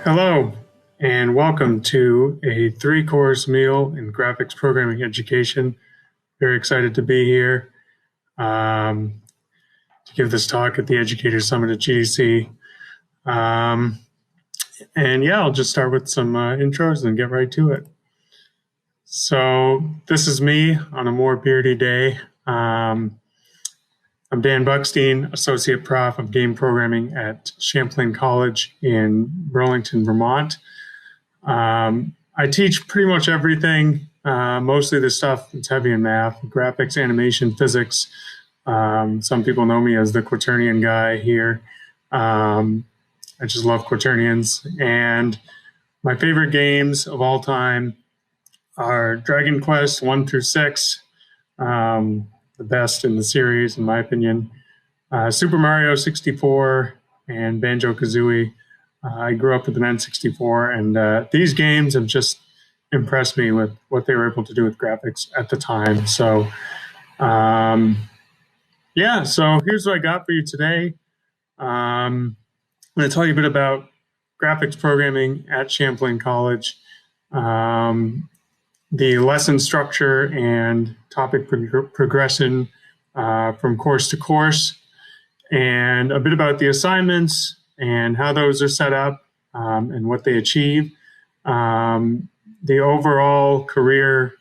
Hello, and welcome to a three-course meal in graphics programming education. Very excited to be here to give this talk at the Educator Summit at GDC. And yeah, I'll just start with some intros and get right to it. So this is me on a more beardy day. I'm Dan Buckstein, Associate Prof of Game Programming at Champlain College in Burlington, Vermont. I teach pretty much everything, mostly the stuff that's heavy in math, graphics, animation, physics. Some people know me as the Quaternion guy here. I just love Quaternions. And my favorite games of all time are Dragon Quest 1 through 6, the best in the series, in my opinion. Super Mario 64 and Banjo-Kazooie. I grew up with an N64, and these games have just impressed me with what they were able to do with graphics at the time. So, so here's what I got for you today. I'm going to tell you a bit about graphics programming at Champlain College, the lesson structure and topic progression from course to course, and a bit about the assignments and how those are set up and what they achieve, the overall career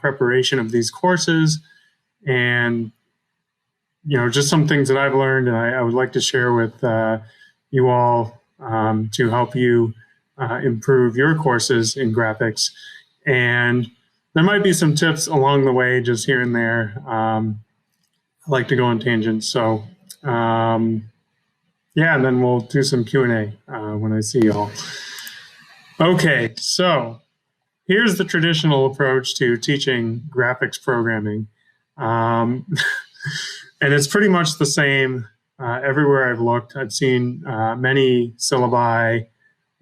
preparation of these courses, and just some things that I've learned and I would like to share with you all to help you improve your courses in graphics. And there might be some tips along the way, just here and there. I like to go on tangents, so and then we'll do some Q&A when I see y'all. Okay, so here's the traditional approach to teaching graphics programming. And it's pretty much the same everywhere I've looked. I've seen many syllabi,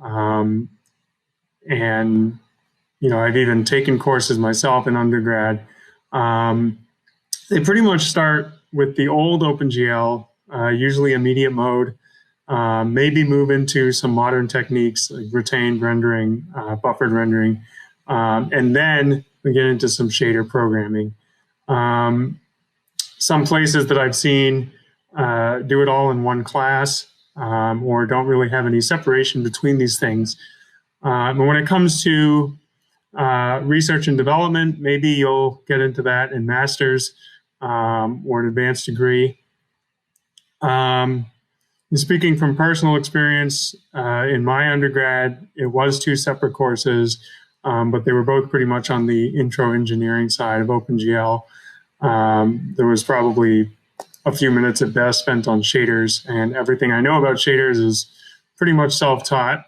and I've even taken courses myself in undergrad. They pretty much start with the old OpenGL, usually immediate mode, maybe move into some modern techniques like retained rendering, buffered rendering, and then we get into some shader programming. Some places that I've seen do it all in one class, or don't really have any separation between these things. And when it comes to research and development, maybe you'll get into that in master's or an advanced degree. Speaking from personal experience, in my undergrad, it was 2 separate courses, but they were both pretty much on the intro engineering side of OpenGL. There was probably a few minutes at best spent on shaders, and everything I know about shaders is pretty much self-taught.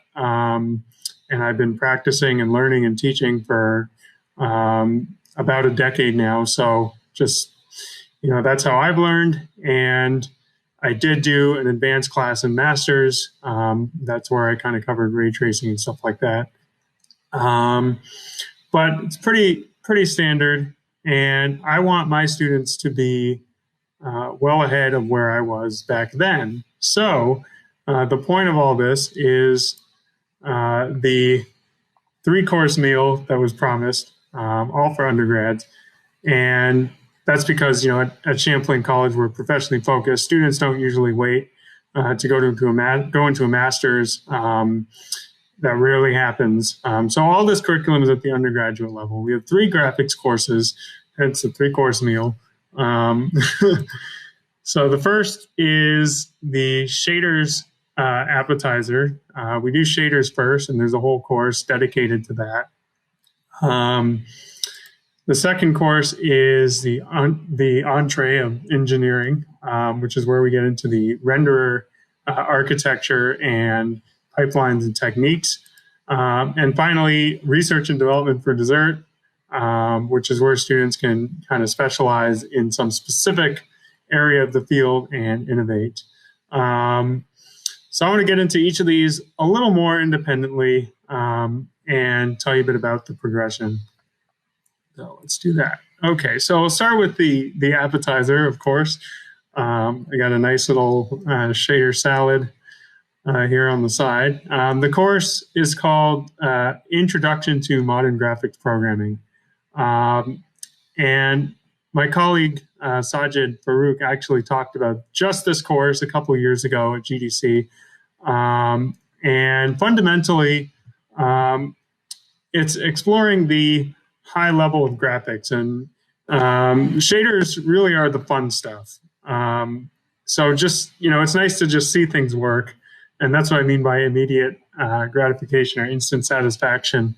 And I've been practicing and learning and teaching for about a decade now. So just, that's how I've learned. And I did do an advanced class in master's. That's where I kind of covered ray tracing and stuff like that. But it's pretty standard. And I want my students to be well ahead of where I was back then. So the point of all this is the 3-course meal that was promised, all for undergrads. And that's because, at Champlain College, we're professionally focused. Students don't usually wait to go into a master's. That rarely happens. So all this curriculum is at the undergraduate level. We have 3 graphics courses, hence the 3-course meal. So the first is the shaders appetizer. We do shaders first, and there's a whole course dedicated to that. The second course is the entree of engineering, which is where we get into the renderer architecture and pipelines and techniques. And finally, research and development for dessert, which is where students can kind of specialize in some specific area of the field and innovate. So I want to get into each of these a little more independently and tell you a bit about the progression. So let's do that. Okay, so we'll start with the appetizer, of course. I got a nice little shader salad. here on the side. The course is called Introduction to Modern Graphics Programming. And my colleague, Sajid Farouk, actually talked about just this course a couple of years ago at GDC. And fundamentally, it's exploring the high level of graphics, and shaders really are the fun stuff. So just, it's nice to just see things work. And that's what I mean by immediate gratification or instant satisfaction.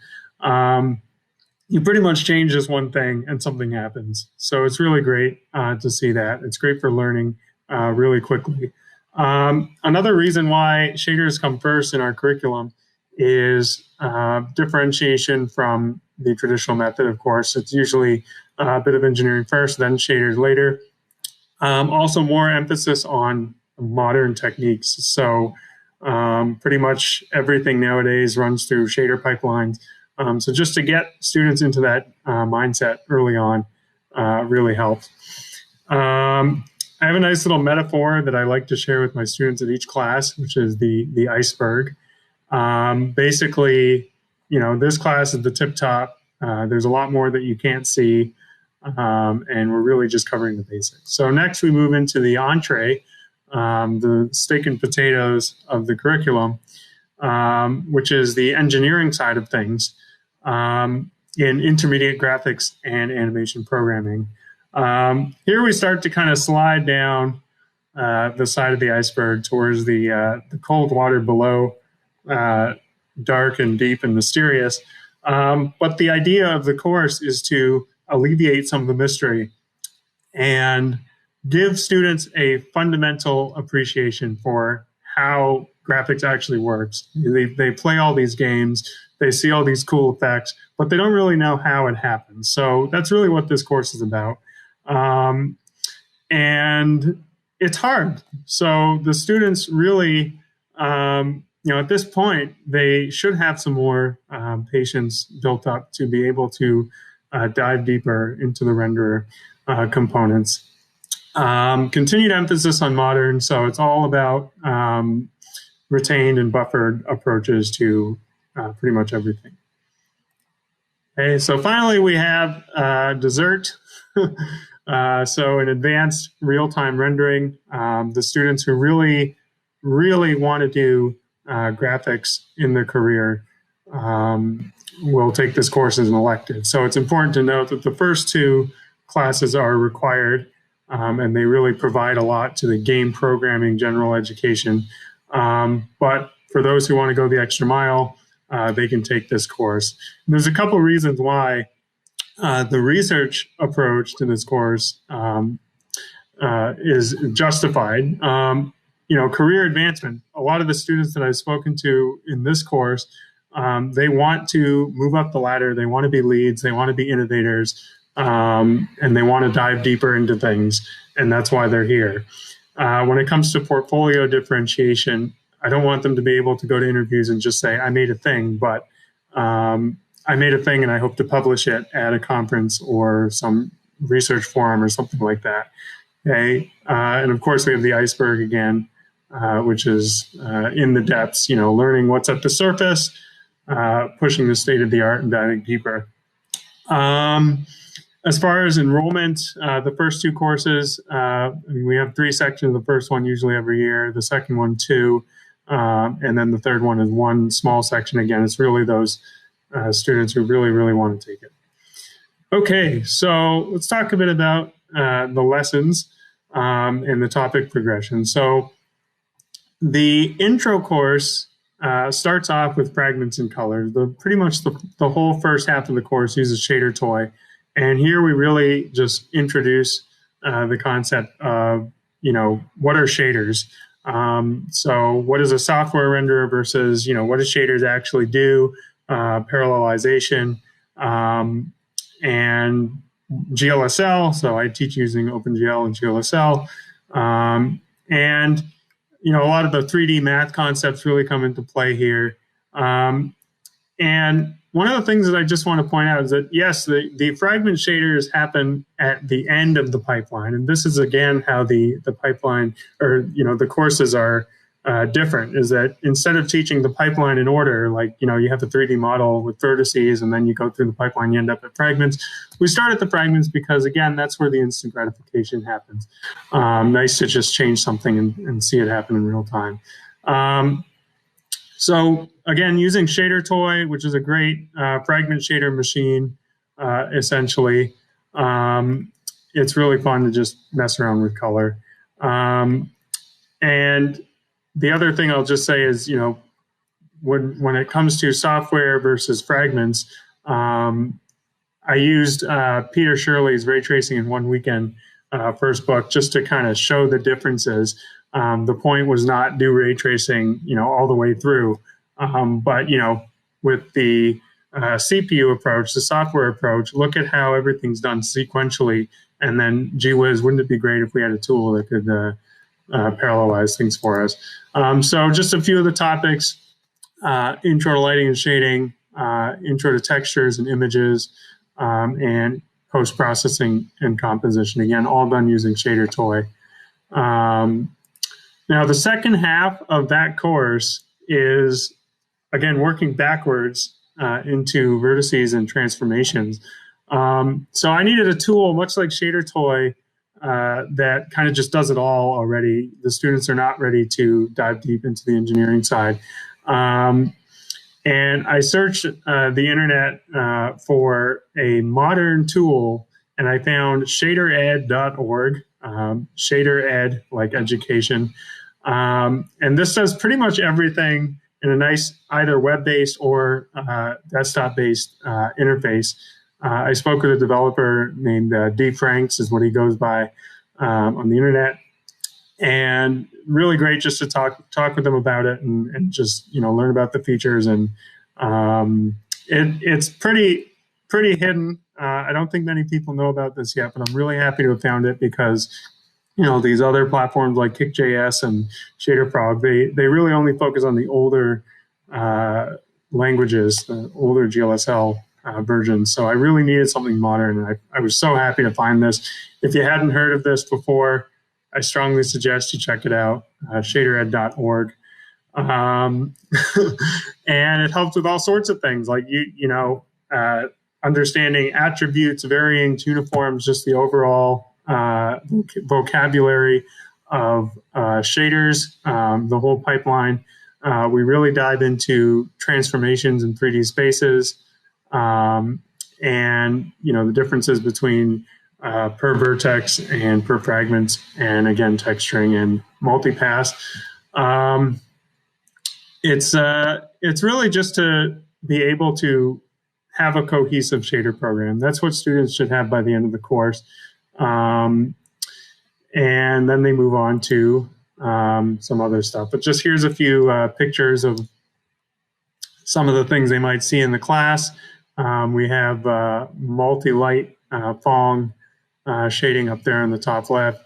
You pretty much change this one thing and something happens. So it's really great to see that. It's great for learning really quickly. Another reason why shaders come first in our curriculum is differentiation from the traditional method, of course. It's usually a bit of engineering first, then shaders later. Also more emphasis on modern techniques. So pretty much everything nowadays runs through shader pipelines. So just to get students into that mindset early on really helps. I have a nice little metaphor that I like to share with my students at each class, which is the iceberg. Basically, this class is the tip top. There's a lot more that you can't see, and we're really just covering the basics. So next we move into the entree, the steak and potatoes of the curriculum, which is the engineering side of things in intermediate graphics and animation programming. Here we start to kind of slide down the side of the iceberg towards the cold water below, dark and deep and mysterious. But the idea of the course is to alleviate some of the mystery and give students a fundamental appreciation for how graphics actually works. They play all these games, they see all these cool effects, but they don't really know how it happens. So that's really what this course is about. And it's hard. So the students really, at this point, they should have some more patience built up to be able to dive deeper into the renderer components. Continued emphasis on modern, so it's all about retained and buffered approaches to pretty much everything. Okay, so finally we have dessert. So in advanced real-time rendering, the students who really want to do graphics in their career will take this course as an elective. So it's important to note that the first two classes are required, and they really provide a lot to the game programming general education. But for those who want to go the extra mile, they can take this course. And there's a couple of reasons why the research approach to this course is justified. Career advancement. A lot of the students that I've spoken to in this course, they want to move up the ladder. They want to be leads. They want to be innovators. And they want to dive deeper into things. And that's why they're here. When it comes to portfolio differentiation, I don't want them to be able to go to interviews and just say, I made a thing, but I made a thing and I hope to publish it at a conference or some research forum or something like that. Okay. And of course, we have the iceberg again, which is in the depths, learning what's at the surface, pushing the state of the art and diving deeper. As far as enrollment, the first two courses, we have 3 sections. The first one usually every year, the second one 2, and then the third one is 1 small section. Again, it's really those students who really want to take it. Okay, so let's talk a bit about the lessons and the topic progression. So the intro course starts off with fragments and colors. Pretty much the whole first half of the course uses Shader Toy. And here we really just introduce the concept of, what are shaders? So what is a software renderer versus, what do shaders actually do? Parallelization, and GLSL. So I teach using OpenGL and GLSL. And, a lot of the 3D math concepts really come into play here. And one of the things that I just want to point out is that, yes, the fragment shaders happen at the end of the pipeline. And this is, again, how the pipeline or, the courses are different is that instead of teaching the pipeline in order, like, you have the 3D model with vertices and then you go through the pipeline, you end up at fragments. We start at the fragments because, again, that's where the instant gratification happens. Nice to just change something and see it happen in real time. So again, using ShaderToy, which is a great fragment shader machine, essentially. It's really fun to just mess around with color. And the other thing I'll just say is, when it comes to software versus fragments, I used Peter Shirley's Ray Tracing in One Weekend first book just to kind of show the differences. The point was not do ray tracing, all the way through, but with the CPU approach, the software approach, look at how everything's done sequentially, and then, gee whiz, wouldn't it be great if we had a tool that could parallelize things for us? So just a few of the topics: intro to lighting and shading, intro to textures and images, and post-processing and composition. Again, all done using ShaderToy. Now, the second half of that course is, again, working backwards into vertices and transformations. So I needed a tool, much like ShaderToy, that kind of just does it all already. The students are not ready to dive deep into the engineering side. And I searched the internet for a modern tool, and I found shadered.org, shadered like education. And this does pretty much everything in a nice either web-based or desktop-based interface. I spoke with a developer named D. Franks, is what he goes by on the internet. And really great just to talk with them about it and just learn about the features. And it's pretty hidden. I don't think many people know about this yet, but I'm really happy to have found it because these other platforms like Kick.js and ShaderFrog, they really only focus on the older languages, the older GLSL versions. So I really needed something modern, and I was so happy to find this. If you hadn't heard of this before, I strongly suggest you check it out, shadered.org. And it helps with all sorts of things like, understanding attributes, variants, uniforms, just the overall vocabulary of shaders, the whole pipeline. We really dive into transformations in 3D spaces, and the differences between per vertex and per fragments, and again, texturing and multipass. It's really just to be able to have a cohesive shader program. That's what students should have by the end of the course. And then they move on to some other stuff. But just here's a few pictures of some of the things they might see in the class. We have multi-light Phong shading up there in the top left,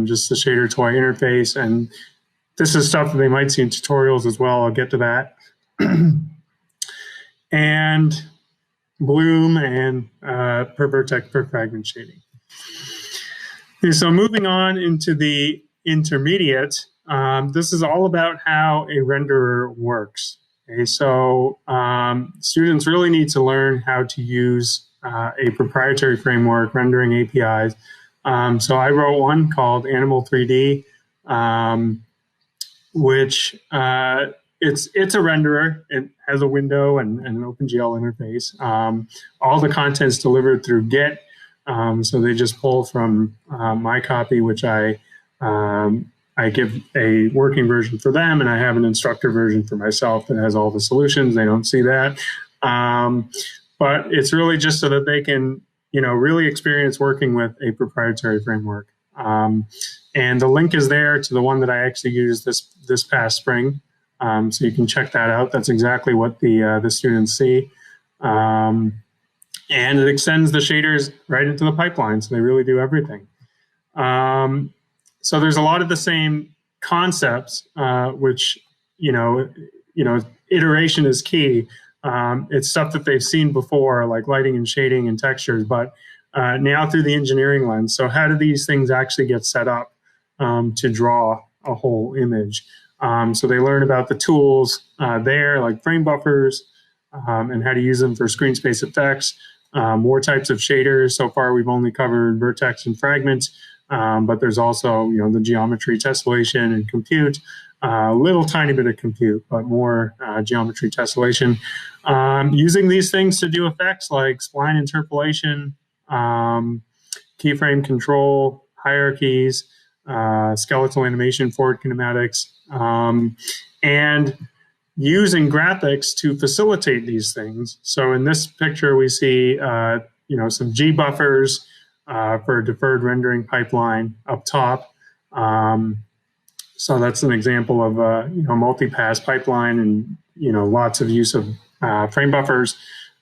just the ShaderToy interface. And this is stuff that they might see in tutorials as well. I'll get to that. And bloom and per vertex, per fragment shading. Okay, so moving on into the intermediate, this is all about how a renderer works. Okay, so students really need to learn how to use a proprietary framework, rendering APIs. So I wrote one called Animal 3D, which it's a renderer. It has a window and an OpenGL interface. All the content's delivered through Git. So they just pull from my copy, which I give a working version for them, and I have an instructor version for myself that has all the solutions. They don't see that. But it's really just so that they can, really experience working with a proprietary framework. And the link is there to the one that I actually used this past spring. So you can check that out. That's exactly what the students see. And it extends the shaders right into the pipeline, so they really do everything. So there's a lot of the same concepts, which, iteration is key. It's stuff that they've seen before, like lighting and shading and textures, but now through the engineering lens. So how do these things actually get set up to draw a whole image? So they learn about the tools there, like frame buffers, and how to use them for screen space effects. More types of shaders. So far, we've only covered vertex and fragments, but there's also, the geometry, tessellation, and compute. A little tiny bit of compute, but more geometry, tessellation. Using these things to do effects like spline interpolation, keyframe control, hierarchies, skeletal animation, forward kinematics, and using graphics to facilitate these things. So in this picture, we see some G buffers for a deferred rendering pipeline up top. So that's an example of a multi-pass pipeline, and lots of use of frame buffers.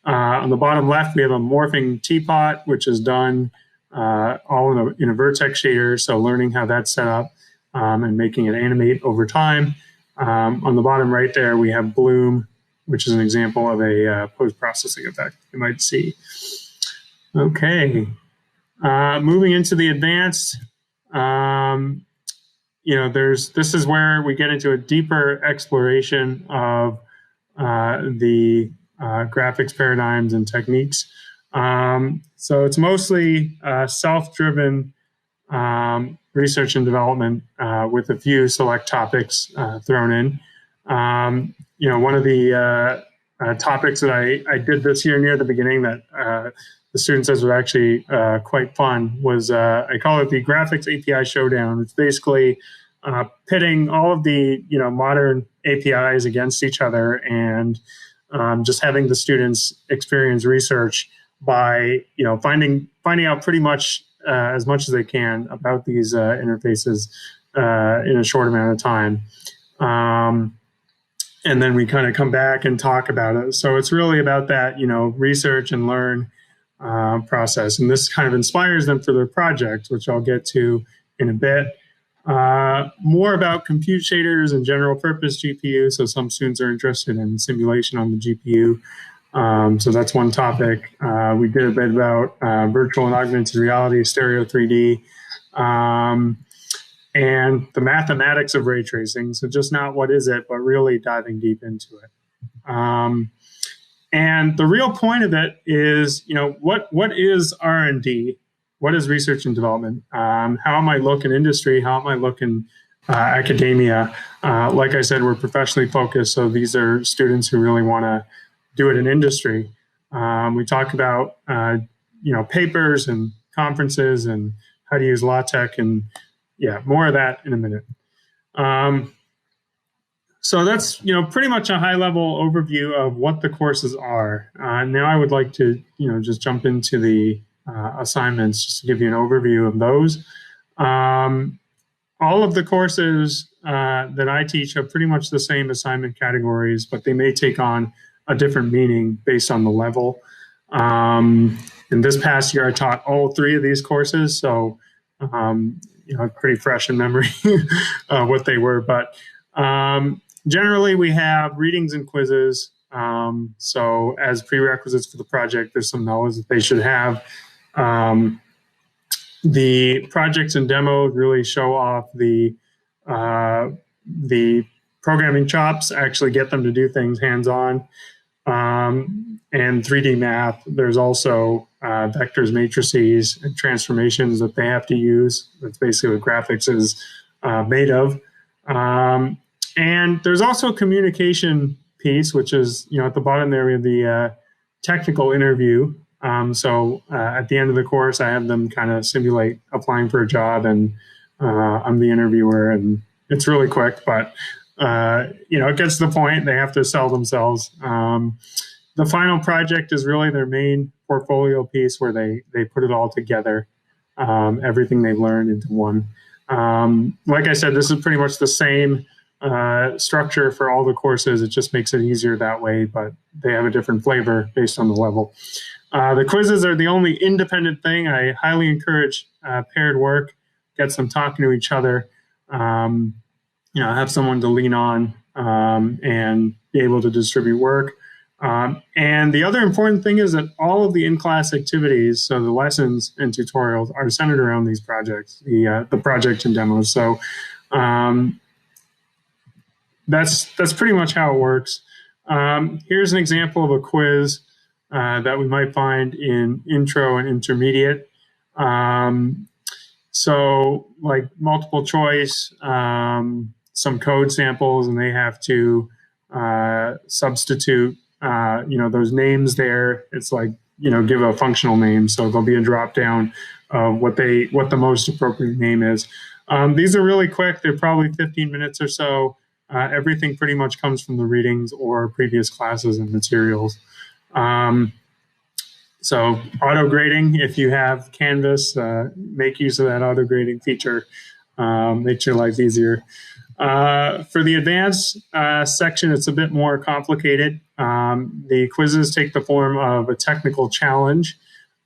On the bottom left, we have a morphing teapot, which is done all in a vertex shader. So learning how that's set up and making it animate over time. On the bottom right there, we have bloom, which is an example of a post-processing effect you might see. Okay, moving into the advanced. This is where we get into a deeper exploration of the graphics paradigms and techniques. So it's mostly self-driven research and development with a few select topics thrown in. One of the topics that I did this year near the beginning that the student says was actually quite fun was I call it the Graphics API Showdown. It's basically pitting all of the modern APIs against each other and just having the students experience research by finding out pretty much as much as they can about these interfaces in a short amount of time. And then we kind of come back and talk about it. So it's really about that, research and learn process. And this kind of inspires them for their project, which I'll get to in a bit. More about compute shaders and general purpose GPU. So some students are interested in simulation on the GPU. So that's one topic. We did a bit about virtual and augmented reality, stereo 3D, and the mathematics of ray tracing. So just not what is it, but really diving deep into it. And the real point of it is, what is R&D? What is research and development? How might look in industry? How might look in academia? Like I said, we're professionally focused, so these are students who really want to do it in industry. We talk about papers and conferences and how to use LaTeX, and more of that in a minute. So that's pretty much a high-level overview of what the courses are. Now I would like to just jump into the assignments just to give you an overview of those. All of the courses that I teach have pretty much the same assignment categories, but they may take on a different meaning based on the level. In this past year, I taught all three of these courses, so pretty fresh in memory what they were. But generally, we have readings and quizzes. So as prerequisites for the project, there's some knowledge that they should have. The projects and demos really show off the programming chops, actually get them to do things hands-on. And 3D math, there's also vectors, matrices, and transformations that they have to use. That's basically what graphics is made of. And there's also a communication piece, which is, at the bottom there, we have the technical interview. So at the end of the course, I have them kind of simulate applying for a job, and I'm the interviewer, and it's really quick, but it gets to the point. They have to sell themselves. The final project is really their main portfolio piece where they put it all together, everything they've learned into one. Like I said, this is pretty much the same structure for all the courses. It just makes it easier that way, but they have a different flavor based on the level. The quizzes are the only independent thing. I highly encourage paired work, get them talking to each other, have someone to lean on and be able to distribute work. And the other important thing is that all of the in-class activities, so the lessons and tutorials, are centered around these projects, the project and demos. So that's pretty much how it works. Here's an example of a quiz that we might find in intro and intermediate. So like multiple choice, some code samples, and they have to substitute, those names there. It's like, give a functional name. So there'll be a drop down of what the most appropriate name is. These are really quick. They're probably 15 minutes or so. Everything pretty much comes from the readings or previous classes and materials. So auto grading, if you have Canvas, make use of that auto grading feature. Makes your life easier. For the advanced section, it's a bit more complicated. The quizzes take the form of a technical challenge.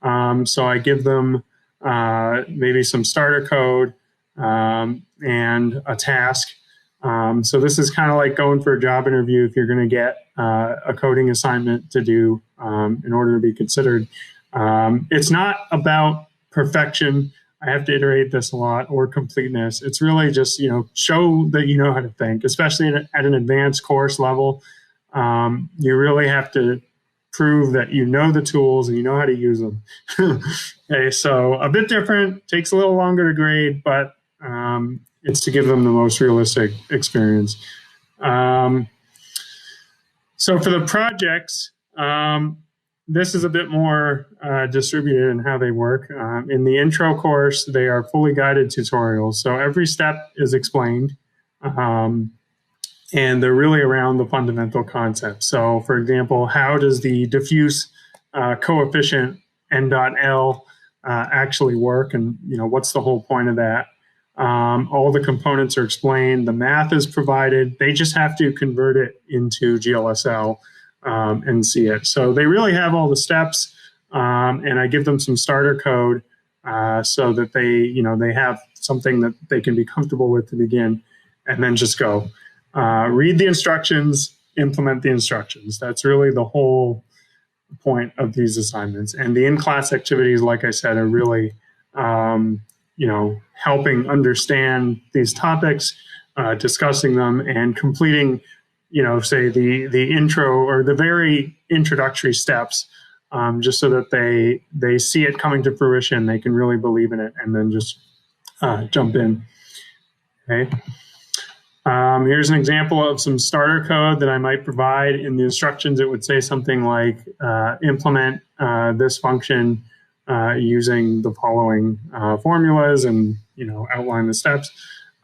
So I give them maybe some starter code and a task. So this is kind of like going for a job interview if you're going to get a coding assignment to do in order to be considered. It's not about perfection. I have to iterate this a lot, or completeness. It's really just, show that you know how to think, especially at an advanced course level. You really have to prove that you know the tools and you know how to use them. Okay, so a bit different, takes a little longer to grade, but it's to give them the most realistic experience. So for the projects, this is a bit more distributed in how they work. In the intro course, they are fully guided tutorials. So every step is explained, and they're really around the fundamental concepts. So for example, how does the diffuse coefficient n dot L actually work? And what's the whole point of that? All the components are explained. The math is provided. They just have to convert it into GLSL and see it. So they really have all the steps, and I give them some starter code so that they have something that they can be comfortable with to begin, and then just go. Read the instructions, implement the instructions. That's really the whole point of these assignments. And the in-class activities, like I said, are really helping understand these topics, discussing them, and completing, say the intro or the very introductory steps, just so that they see it coming to fruition, they can really believe in it, and then just jump in. Okay. Here's an example of some starter code that I might provide. In the instructions, it would say something like implement this function using the following formulas, and outline the steps.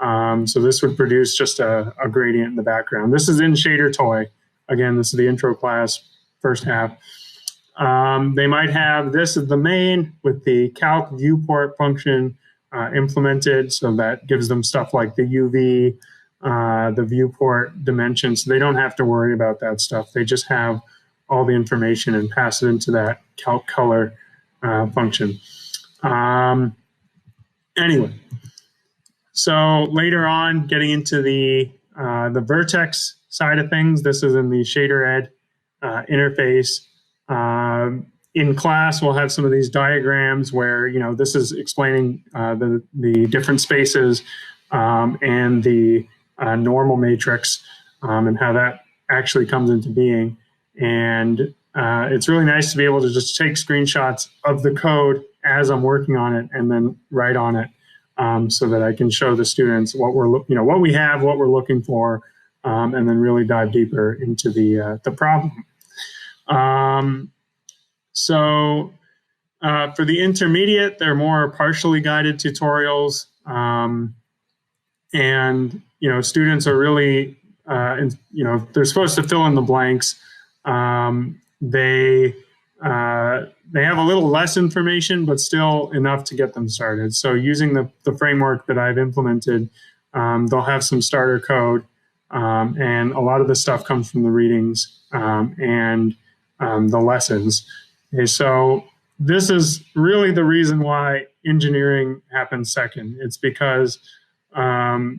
So this would produce just a gradient in the background. This is in Shader Toy. Again, this is the intro class, first half. They might have this as the main with the calc viewport function implemented. So that gives them stuff like the UV, the viewport dimensions. So they don't have to worry about that stuff. They just have all the information and pass it into that calc color function. Anyway, so later on, getting into the vertex side of things, this is in the Shader Ed interface. In class, we'll have some of these diagrams where this is explaining the different spaces and the normal matrix and how that actually comes into being. And it's really nice to be able to just take screenshots of the code as I'm working on it and then write on it, so that I can show the students what what we have, what we're looking for, and then really dive deeper into the problem. So for the intermediate, they're more partially guided tutorials, and students are really they're supposed to fill in the blanks. They have a little less information, but still enough to get them started. So using the framework that I've implemented, they'll have some starter code, and a lot of the stuff comes from the readings and the lessons. Okay, so this is really the reason why engineering happens second. It's because at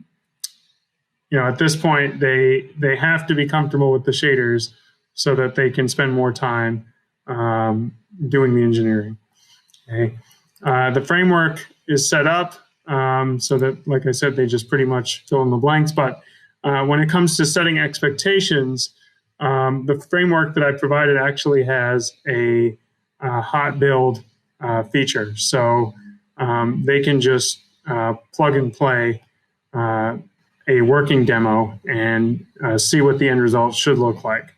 this point they have to be comfortable with the shaders so that they can spend more time doing the engineering. Okay. The framework is set up so that, like I said, they just pretty much fill in the blanks, but When it comes to setting expectations, the framework that I provided actually has a hot build feature. So they can just plug and play a working demo and see what the end result should look like.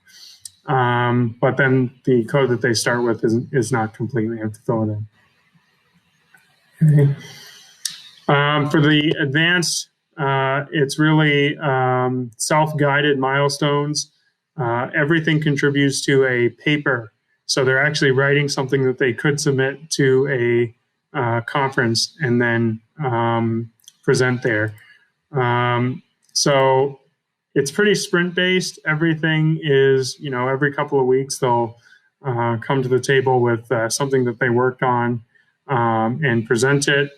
But then the code that they start with is not complete. They have to fill it in. Okay. For the advanced, it's really self-guided milestones. Everything contributes to a paper. So they're actually writing something that they could submit to a conference and then present there. So it's pretty sprint-based. Everything is, every couple of weeks they'll come to the table with something that they worked on and present it.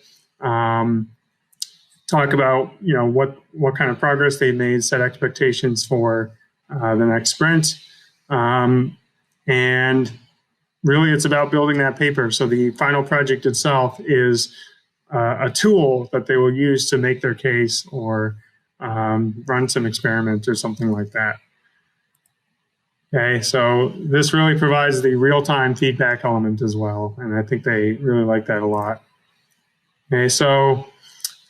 Talk about, what kind of progress they made, set expectations for the next sprint. And really it's about building that paper. So the final project itself is a tool that they will use to make their case or run some experiments or something like that. Okay, so this really provides the real-time feedback element as well, and I think they really like that a lot. Okay, so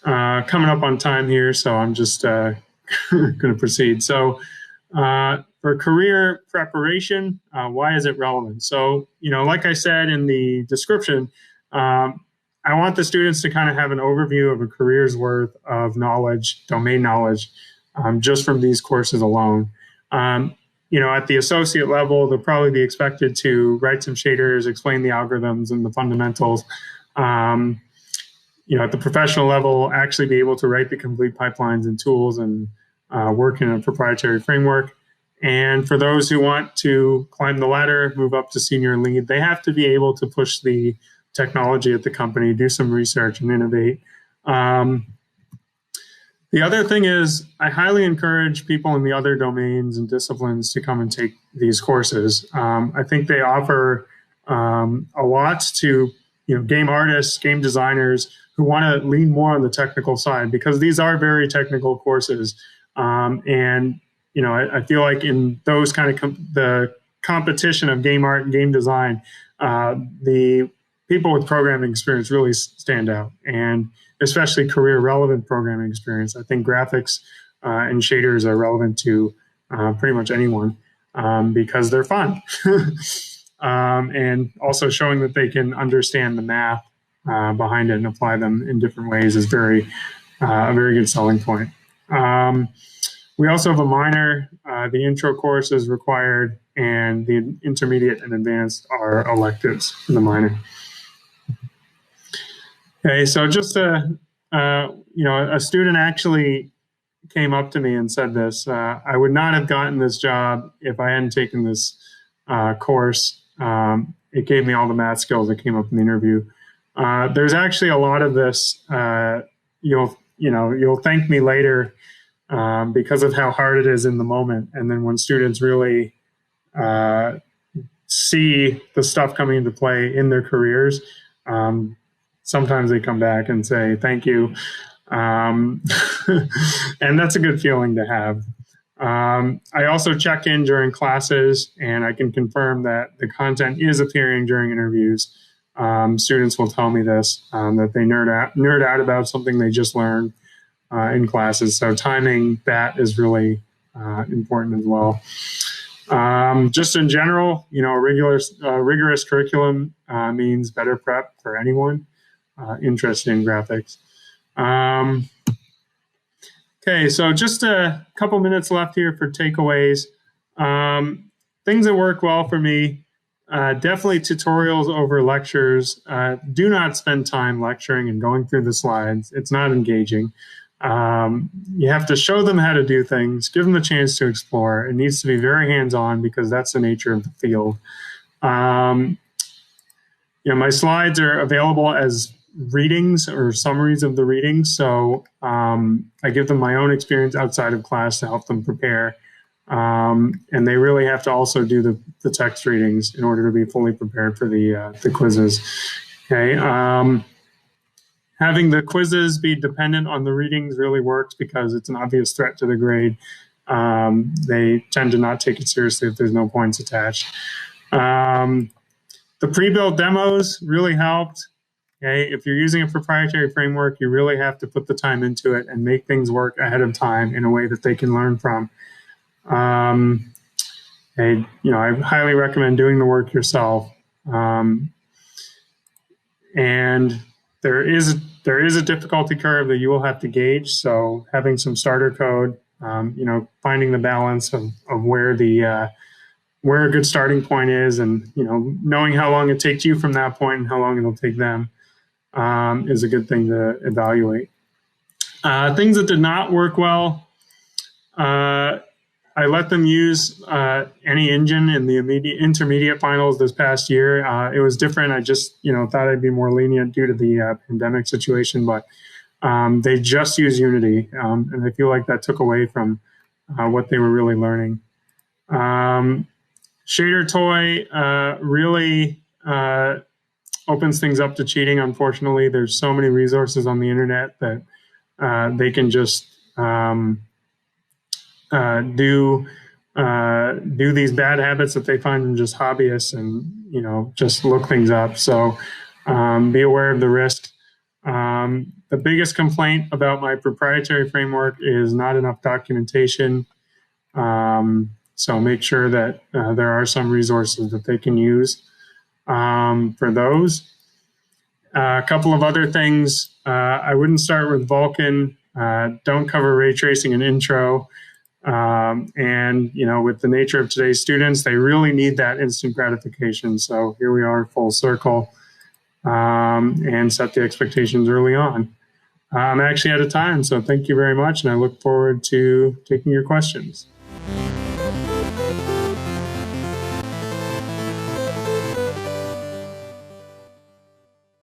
coming up on time here, so I'm just going to proceed. So for career preparation, why is it relevant? So, like I said in the description, I want the students to kind of have an overview of a career's worth of knowledge, domain knowledge, just from these courses alone. At the associate level, they'll probably be expected to write some shaders, explain the algorithms and the fundamentals. At the professional level, actually be able to write the complete pipelines and tools and work in a proprietary framework. And for those who want to climb the ladder, move up to senior lead, they have to be able to push the technology at the company, do some research and innovate. The other thing is I highly encourage people in the other domains and disciplines to come and take these courses. I think they offer a lot to game artists, game designers who want to lean more on the technical side, because these are very technical courses. And I feel like in those kind of the competition of game art and game design, the people with programming experience really stand out, and especially career relevant programming experience. I think graphics and shaders are relevant to pretty much anyone because they're fun. And also showing that they can understand the math behind it and apply them in different ways is a very good selling point. We also have a minor. The intro course is required, and the intermediate and advanced are electives for the minor. Okay, so just a student actually came up to me and said this. I would not have gotten this job if I hadn't taken this course. It gave me all the math skills that came up in the interview. There's actually a lot of this. You'll thank me later because of how hard it is in the moment. And then when students really see the stuff coming into play in their careers, sometimes they come back and say, thank you. And that's a good feeling to have. I also check in during classes, and I can confirm that the content is appearing during interviews. Students will tell me this, that they nerd out about something they just learned in classes. So timing that is really important as well. Just in general, a rigorous curriculum means better prep for anyone interested in graphics. Okay, so just a couple minutes left here for takeaways. Things that work well for me, definitely tutorials over lectures. Do not spend time lecturing and going through the slides. It's not engaging. You have to show them how to do things, give them the chance to explore. It needs to be very hands-on because that's the nature of the field. My slides are available as readings or summaries of the readings. So I give them my own experience outside of class to help them prepare. And they really have to also do the text readings in order to be fully prepared for the quizzes. Okay. Having the quizzes be dependent on the readings really works because it's an obvious threat to the grade. They tend to not take it seriously if there's no points attached. The pre-built demos really helped. Okay, if you're using a proprietary framework, you really have to put the time into it and make things work ahead of time in a way that they can learn from. I highly recommend doing the work yourself. And there is a difficulty curve that you will have to gauge. So having some starter code, finding the balance of where a good starting point is, and knowing how long it takes you from that point and how long it'll take them is a good thing to evaluate. Things that did not work well, I let them use AnyEngine in the intermediate finals this past year. It was different. I just thought I'd be more lenient due to the pandemic situation, but they just use Unity, and I feel like that took away from what they were really learning. Shader Toy really opens things up to cheating. Unfortunately, there's so many resources on the internet that they can just do these bad habits that they find in just hobbyists, and just look things up. So be aware of the risk. The biggest complaint about my proprietary framework is not enough documentation. So make sure that there are some resources that they can use for those. A couple of other things. I wouldn't start with Vulkan. Don't cover ray tracing in intro. And with the nature of today's students, they really need that instant gratification. So here we are, full circle, and set the expectations early on. I'm actually out of time, so thank you very much, and I look forward to taking your questions.